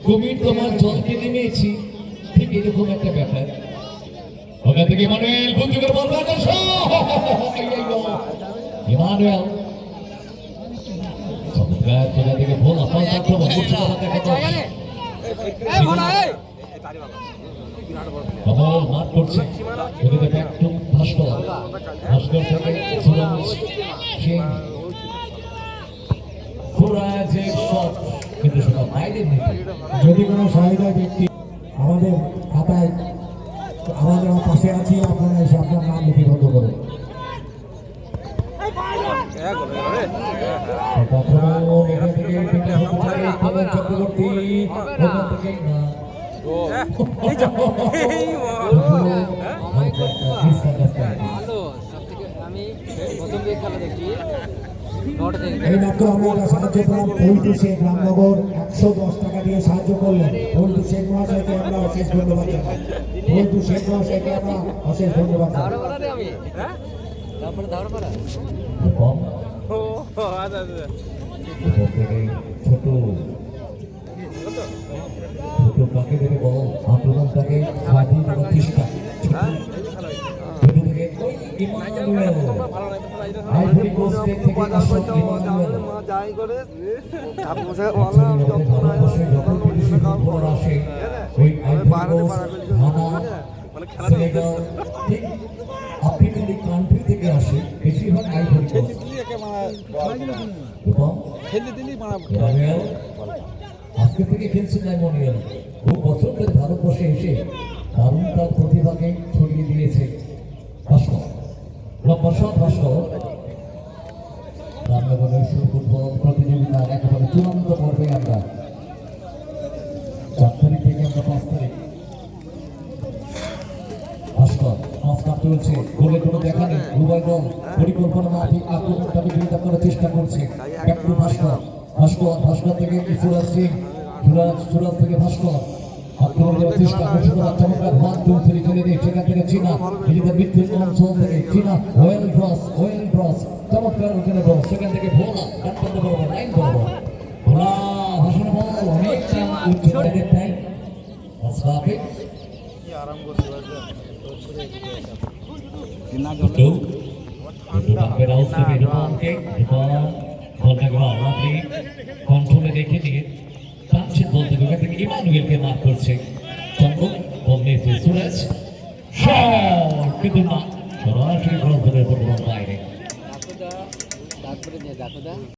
কুমির তোমার জলকে নেমেছি, ঠিক এরকম একটা ব্যাপার। ওখান থেকে ইমানুয়েল বন্দুকের বল ইমানুয়েল চমৎকার জায়গা থেকে বল আপনার আক্রমণ মাঠ করছে ব্যাক টু ভাস্কর, ভাস্কর থেকে কিন্তু সেটা বাইরে যদি কোনো সহায়তায় ব্যক্তি আমাদের খাতায় আমাদের পাশে আছি, আপনারা এসে আপনার নাম লিপিবদ্ধ করুন। এই মাত্র আমরা সাহায্য করলাম পল্টু শেখ রামনগর 110 টাকা দিয়ে সাহায্য করলেন। পল্টু শেখ মহাশয়কে আমরা অশেষ ধন্যবাদ জানাই। পল্টু শেখ মহাশয়কে আমরা অশেষ ধন্যবাদ জানাই। ছোট ছোট কাকে দেখে বড় আক্রমণটাকে স্বাধীন এবং চেষ্টা আইভরি কোস্টের থেকে আসা ইমানুয়েল আসে ওই আইভরি কোস্ট, ঘানা, সেনেগাল, ঠিক আফ্রিকান কান্ট্রি থেকে আসে বেশিরভাগ আইভরি কোস্ট। আজকে থেকে খেলছেন ইমানুয়েল, বহু বছর ধরে ভারতবর্ষে এসে দারুণ তার প্রতিভাকে ছড়িয়ে দিয়েছে। ভাস্কর রামনগরের ফুটবল প্রতিযোগিতার একেবারে চূড়ান্ত পর্বে আমরা 4 তারিখ থেকে আমরা 5 তারিখ ভাস্কর মাস্টার চলছে, গোলে কোনো দেখা নেই। উভয় দল পরিকল্পনা মাফিক আক্রমণটাকে বিরোধিতা করার চেষ্টা করছে। ব্যাক টু ভাস্কর, ভাস্কর থেকে সুরাজ সিং, সুরাজ থেকে ভাস্কর আক্রমণ করার চেষ্টা করছে। চমৎকার 1 2 3 খেলে দিয়ে সেখান থেকে চীনা নিজেদের মিডফিল্ড অঞ্চল থেকে চীনা ওয়েল ক্রস চমৎকার ওখানে বল, সেখান থেকে ভোলা ডানপন্থ বরাবর লাইন বরাবর ভোলা ভাষণ বল অনেকটা উচ্চ বাইরের টাইম আসবাবে আরাম করতে পারছে না জলে ডাকের আউট থেকে রোমানকে বলটাকে আপনি কন্ট্রোলে রেখে দিয়ে টানছেন বলতে ওখান থেকে ইমানুয়েলকে মার করছে। চন্দ্র বল নিয়েছে সুরেশ, কিন্তু না সরাসরি বল ধরে বাইরে।